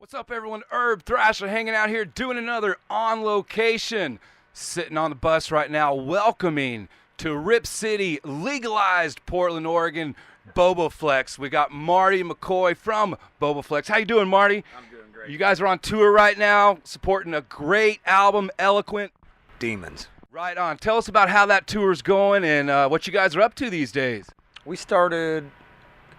What's up, everyone? Thrasher hanging out here doing another on location. Sitting on the bus right now, welcoming to Rip City, legalized Portland, Oregon, Bobaflex. We got Marty McCoy from Bobaflex. How you doing, Marty? I'm doing great. You guys are on tour right now, supporting a great album, Eloquent Demons. Right on. Tell us about how that tour's going and what you guys are up to these days. We started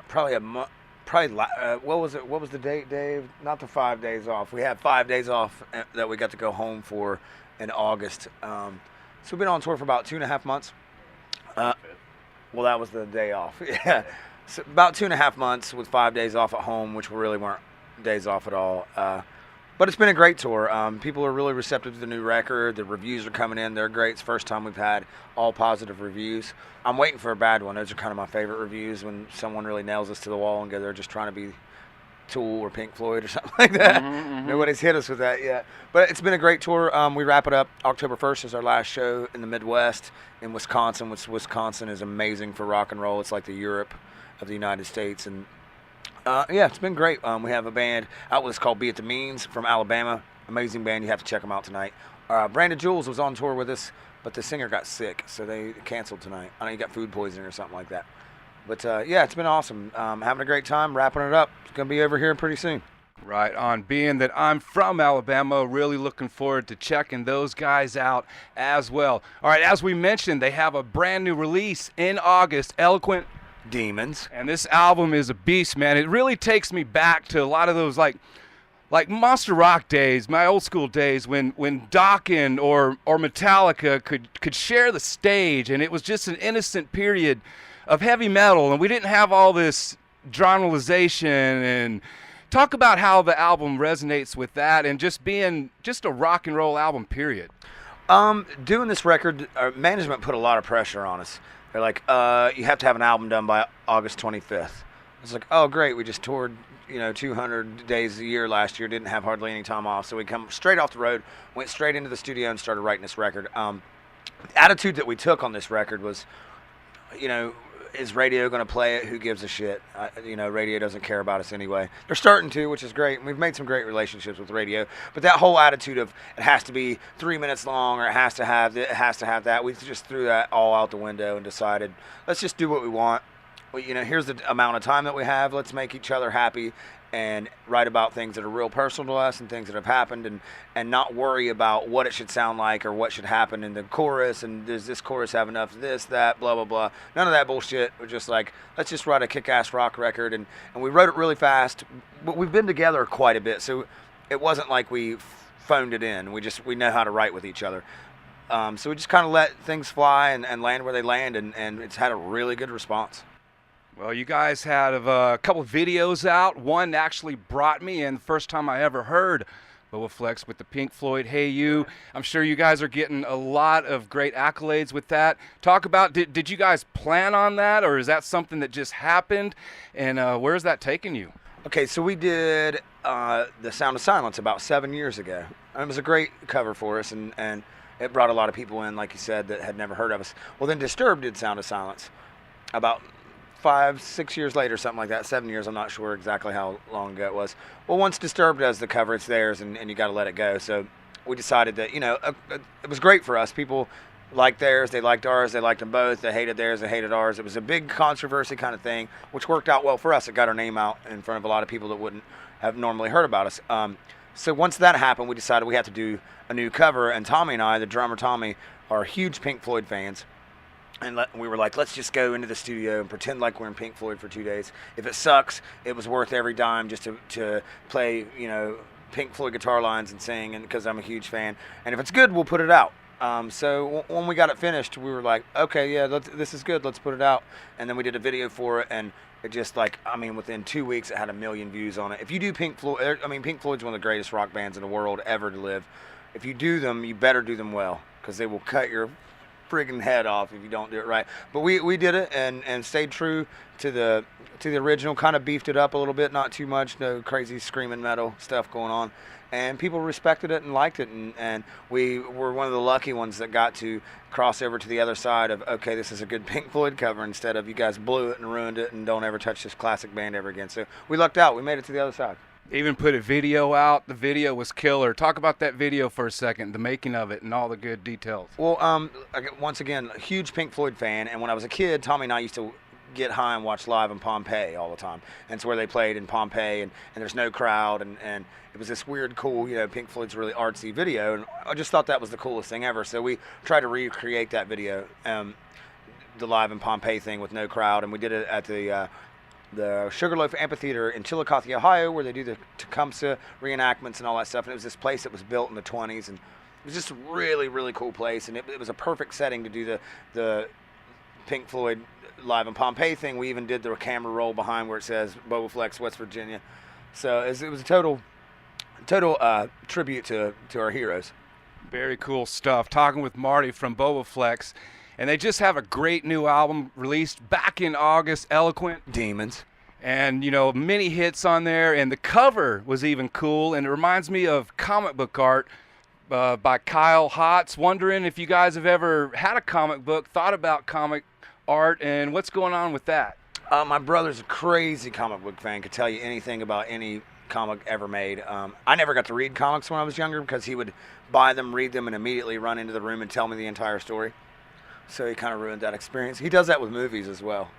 probably a month. What was it? What was the date, Dave? Not the 5 days off. We had 5 days off that we got to go home for in August. So we've been on tour for about 2.5 months. Well, that was the day off. Yeah, so about 2.5 months with 5 days off at home, which really weren't days off at all. But it's been a great tour. People are really receptive to the new record. The reviews are coming in. They're great. It's the first time we've had all positive reviews. I'm waiting for a bad one. Those are kind of my favorite reviews, when someone really nails us to the wall and they're just trying to be Tool or Pink Floyd or something like that. Nobody's hit us with that yet. But it's been a great tour. We wrap it up. October 1st is our last show in the Midwest in Wisconsin, which Wisconsin is amazing for rock and roll. It's like the Europe of the United States. And yeah, it's been great. We have a band out with us called Be It The Means from Alabama. Amazing band. You have to check them out tonight. Brandon Jules was on tour with us, but the singer got sick, so they canceled tonight. I know he got food poisoning or something like that. But yeah, it's been awesome. Having a great time, wrapping it up. It's going to be over here pretty soon. Right on. Being that I'm from Alabama, really looking forward to checking those guys out as well. All right, as we mentioned, they have a brand new release in August, Eloquent Demons. And this album is a beast, man. It really takes me back to a lot of those like Monster Rock days, my old school days, when Dokken or Metallica could share the stage, and it was just an innocent period of heavy metal, and we didn't have all this generalization. And talk about how the album resonates with that, and just being just a rock and roll album, period. Doing this record, our management put a lot of pressure on us. They're like, you have to have an album done by August 25th. It's like, oh, great. We just toured, 200 days a year last year, didn't have hardly any time off. So we come straight off the road, went straight into the studio and started writing this record. The attitude that we took on this record was, is radio going to play it? Who gives a shit? Radio doesn't care about us anyway. They're starting to, which is great. And we've made some great relationships with radio. But that whole attitude of it has to be 3 minutes long, or it has to have that, we just threw that all out the window and decided, let's just do what we want. Here's the amount of time that we have. Let's make each other happy and write about things that are real personal to us and things that have happened, and not worry about what it should sound like or what should happen in the chorus, and does this chorus have enough of this, that, blah, blah, blah. None of that bullshit. We're just like, let's just write a kick-ass rock record, and we wrote it really fast. But we've been together quite a bit, so it wasn't like we phoned it in. We know how to write with each other. So we just kind of let things fly and land where they land, and it's had a really good response. Well, you guys had a couple of videos out. One actually brought me in the first time I ever heard Bobaflex with the Pink Floyd Hey You. I'm sure you guys are getting a lot of great accolades with that. Talk about, did you guys plan on that, or is that something that just happened? And where's that taking you? Okay, so we did The Sound of Silence about 7 years ago. And it was a great cover for us, and it brought a lot of people in, like you said, that had never heard of us. Well, then Disturbed did Sound of Silence about 5-6 years later, something like that. 7 years, I'm not sure exactly how long ago it was. Well, once Disturbed does the cover, it's theirs, and you got to let it go. So we decided that, it was great for us. People liked theirs, they liked ours, they liked them both. They hated theirs, they hated ours. It was a big controversy kind of thing, which worked out well for us. It got our name out in front of a lot of people that wouldn't have normally heard about us. So once that happened, we decided we had to do a new cover, and Tommy and I, the drummer Tommy, are huge Pink Floyd fans. And we were like, let's just go into the studio and pretend like we're in Pink Floyd for 2 days. If it sucks, it was worth every dime just to play, Pink Floyd guitar lines and sing, and because I'm a huge fan. And if it's good, we'll put it out. So when we got it finished, we were like, okay, yeah, this is good. Let's put it out. And then we did a video for it, and it just within 2 weeks, it had 1 million views on it. If you do Pink Floyd, Pink Floyd's one of the greatest rock bands in the world ever to live. If you do them, you better do them well, because they will cut your friggin' head off if you don't do it right. But we did it and stayed true to the original, kind of beefed it up a little bit, not too much, no crazy screaming metal stuff going on. And people respected it and liked it, and we were one of the lucky ones that got to cross over to the other side of, okay, this is a good Pink Floyd cover, instead of you guys blew it and ruined it and don't ever touch this classic band ever again. So we lucked out. We made it to the other side. Even put a video out. The video was killer. Talk about that video for a second, the making of it, and all the good details. Well, once again, a huge Pink Floyd fan, and when I was a kid, Tommy and I used to get high and watch live in Pompeii all the time. And it's where they played in Pompeii, and there's no crowd, and it was this weird, cool, Pink Floyd's really artsy video, and I just thought that was the coolest thing ever. So we tried to recreate that video, the live in Pompeii thing with no crowd, and we did it at the Sugarloaf Amphitheater in Chillicothe, Ohio, where they do the Tecumseh reenactments and all that stuff. And it was this place that was built in the 20s, and it was just a really, really cool place. And it was a perfect setting to do the Pink Floyd live in Pompeii thing. We even did the camera roll behind where it says Bobaflex, West Virginia. So it was a total tribute to our heroes. Very cool stuff. Talking with Marty from Bobaflex. And they just have a great new album released back in August, Eloquent Demons. And, many hits on there. And the cover was even cool. And it reminds me of comic book art by Kyle Hotz. Wondering if you guys have ever had a comic book, thought about comic art, and what's going on with that? My brother's a crazy comic book fan, could tell you anything about any comic ever made. I never got to read comics when I was younger because he would buy them, read them, and immediately run into the room and tell me the entire story. So he kind of ruined that experience. He does that with movies as well.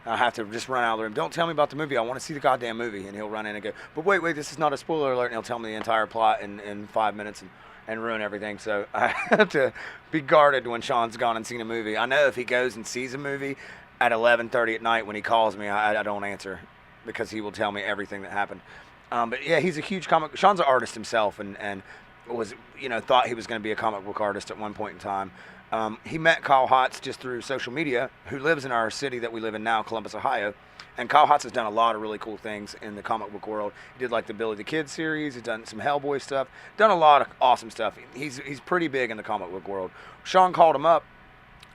I have to just run out of the room. Don't tell me about the movie. I want to see the goddamn movie. And he'll run in and go, but wait, this is not a spoiler alert. And he'll tell me the entire plot in 5 minutes and ruin everything. So I have to be guarded when Sean's gone and seen a movie. I know if he goes and sees a movie at 11:30 at night when he calls me, I don't answer because he will tell me everything that happened. But yeah, he's a huge comic. Sean's an artist himself and was, thought he was going to be a comic book artist at one point in time. He met Kyle Hotz just through social media, who lives in our city that we live in now, Columbus, Ohio. And Kyle Hotz has done a lot of really cool things in the comic book world. He did like the Billy the Kid series. He's done some Hellboy stuff. Done a lot of awesome stuff. He's pretty big in the comic book world. Sean called him up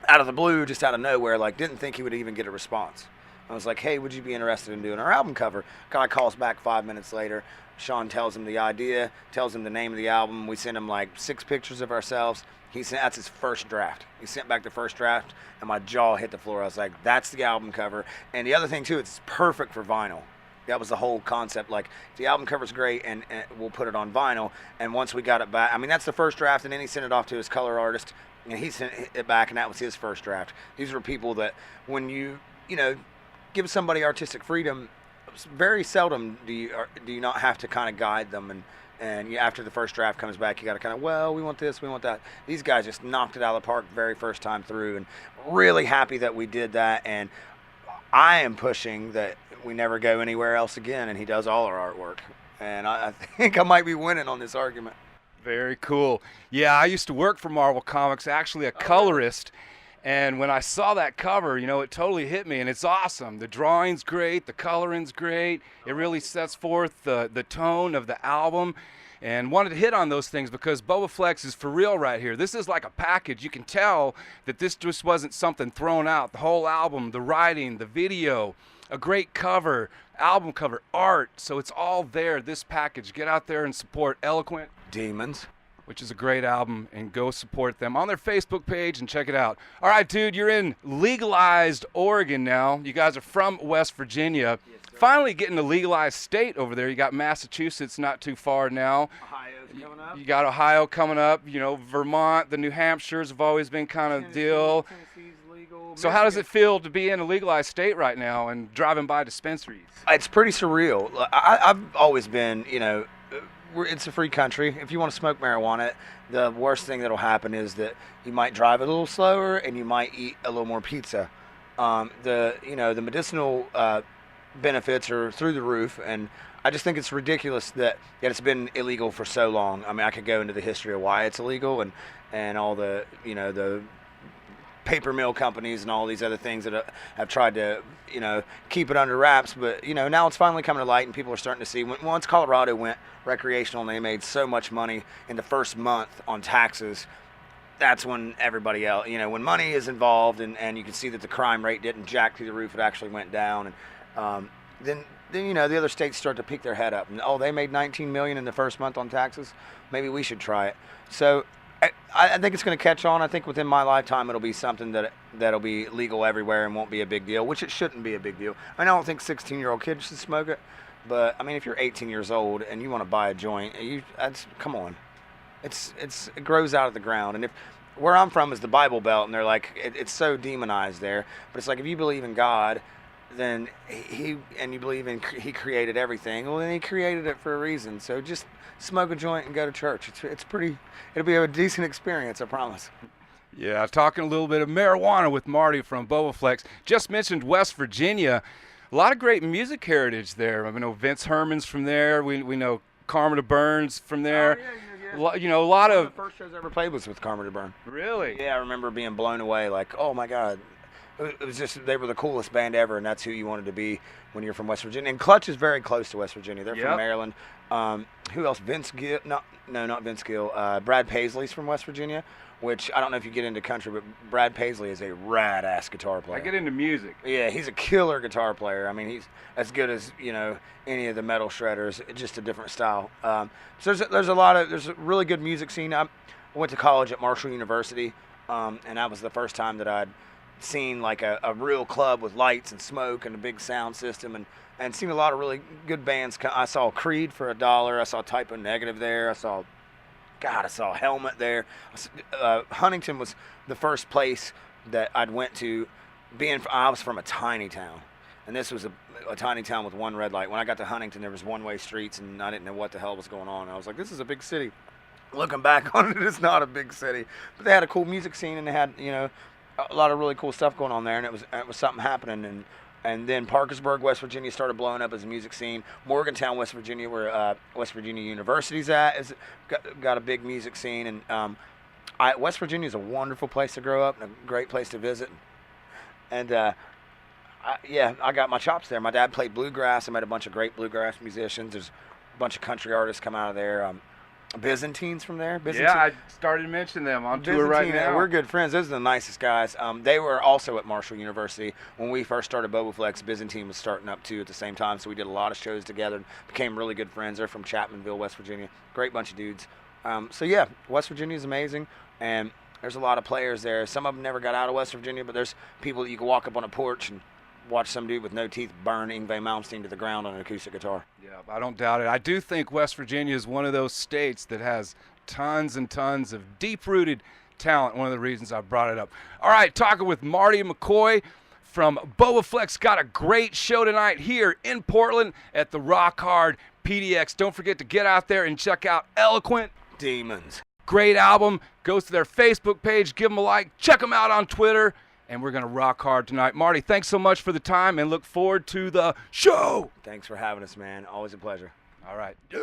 out of the blue, just out of nowhere, didn't think he would even get a response. I was like, hey, would you be interested in doing our album cover? Guy calls back 5 minutes later. Sean tells him the idea, tells him the name of the album. We send him 6 pictures of ourselves. That's his first draft. He sent back the first draft, and my jaw hit the floor. I was like, that's the album cover. And the other thing, too, it's perfect for vinyl. That was the whole concept. The album cover's great, and we'll put it on vinyl. And once we got it back, that's the first draft, and then he sent it off to his color artist, and he sent it back, and that was his first draft. These were people that when you give somebody artistic freedom, very seldom do you not have to kind of guide them, and after the first draft comes back, you got to kind of, we want this, we want that. These guys just knocked it out of the park very first time through, and really happy that we did that. And I am pushing that we never go anywhere else again, and he does all our artwork. And I think I might be winning on this argument. Very cool. Yeah, I used to work for Marvel Comics, actually a colorist. And when I saw that cover, it totally hit me, and it's awesome. The drawing's great, the coloring's great. It really sets forth the tone of the album. And wanted to hit on those things because Bobaflex is for real right here. This is like a package. You can tell that this just wasn't something thrown out. The whole album, the writing, the video, a great cover, album cover, art. So it's all there, this package. Get out there and support Eloquent Demons, which is a great album, and go support them on their Facebook page and check it out. All right, dude, you're in legalized Oregon now. You guys are from West Virginia. Yes, finally getting a legalized state over there. You got Massachusetts not too far now. Ohio's coming up. You got Ohio coming up. Vermont, the New Hampshires have always been kind of deal. Tennessee's legal. So how does it feel to be in a legalized state right now and driving by dispensaries? It's pretty surreal. I've always been, it's a free country. If you want to smoke marijuana, the worst thing that'll happen is that you might drive a little slower and you might eat a little more pizza. The medicinal benefits are through the roof, and I just think it's ridiculous that it's been illegal for so long. I could go into the history of why it's illegal and all the the paper mill companies and all these other things that have tried to keep it under wraps, but now it's finally coming to light, and people are starting to see. Once Colorado went recreational and they made so much money in the first month on taxes, that's when everybody else, when money is involved, and you can see that the crime rate didn't jack through the roof, it actually went down, and then the other states start to peek their head up, and they made $19 million in the first month on taxes, maybe we should try it. So I think it's going to catch on. I think within my lifetime it'll be something that'll be legal everywhere and won't be a big deal, which it shouldn't be a big deal. I don't think 16-year-old kids should smoke it, But I mean, if you're 18 years old and you want to buy a joint, come on. It grows out of the ground. And if where I'm from is the Bible Belt, and they're like it's so demonized there. But it's like if you believe in God, then you believe in He created everything. Well, then He created it for a reason. So just smoke a joint and go to church. It's pretty. It'll be a decent experience, I promise. Yeah, talking a little bit of marijuana with Marty from Bobaflex. Just mentioned West Virginia. A lot of great music heritage there. I know Vince Herman's from there. We know Carmine Burns from there. Oh, yeah. You know, a lot One of of. the first shows I ever played was with Carmine Burns. Really? Yeah, I remember being blown away. Like, oh my God. It was just, they were the coolest band ever, and that's who you wanted to be when you're from West Virginia. And Clutch is very close to West Virginia. They're from Maryland. Who else? Vince Gill? No, not Vince Gill. Brad Paisley's from West Virginia, which I don't know if you get into country, but Brad Paisley is a rad-ass guitar player. I get into music. Yeah, he's a killer guitar player. I mean, he's as good as, any of the metal shredders, just a different style. So there's a really good music scene. I went to college at Marshall University, and that was the first time that I'd seen like a real club with lights and smoke and a big sound system, and seen a lot of really good bands. I saw Creed for $1. I saw Type O Negative there. I saw Helmet there. Huntington was the first place that I'd went to. I was from a tiny town, and this was a tiny town with one red light. When I got to Huntington, there was one-way streets, and I didn't know what the hell was going on. I was like, this is a big city. Looking back on it, it's not a big city, but they had a cool music scene, and they had a lot of really cool stuff going on there, and it was something happening. And then Parkersburg, West Virginia, started blowing up as a music scene. Morgantown, West Virginia, where West Virginia University's at, got a big music scene. And West Virginia is a wonderful place to grow up and a great place to visit. And I got my chops there. My dad played bluegrass. I met a bunch of great bluegrass musicians. There's a bunch of country artists come out of there. Byzantines from there. Yeah, I started to mention them on tour right now. We're good friends. Those are the nicest guys. They were also at Marshall University. When we first started Bobaflex, Byzantine was starting up too at the same time, so we did a lot of shows together, became really good friends. They're from Chapmanville, West Virginia. Great bunch of dudes. So yeah, West Virginia is amazing, and there's a lot of players there. Some of them never got out of West Virginia, but there's people that you can walk up on a porch and watch some dude with no teeth burn Yngwie Malmsteen to the ground on an acoustic guitar. Yeah, I don't doubt it. I do think West Virginia is one of those states that has tons and tons of deep-rooted talent. One of the reasons I brought it up. All right, talking with Marty McCoy from Bobaflex. Got a great show tonight here in Portland at the Rock Hard PDX. Don't forget to get out there and check out Eloquent Demons. Great album. Goes to their Facebook page. Give them a like. Check them out on Twitter. And we're going to rock hard tonight. Marty, thanks so much for the time, and look forward to the show. Thanks for having us, man. Always a pleasure. All right. Yeah.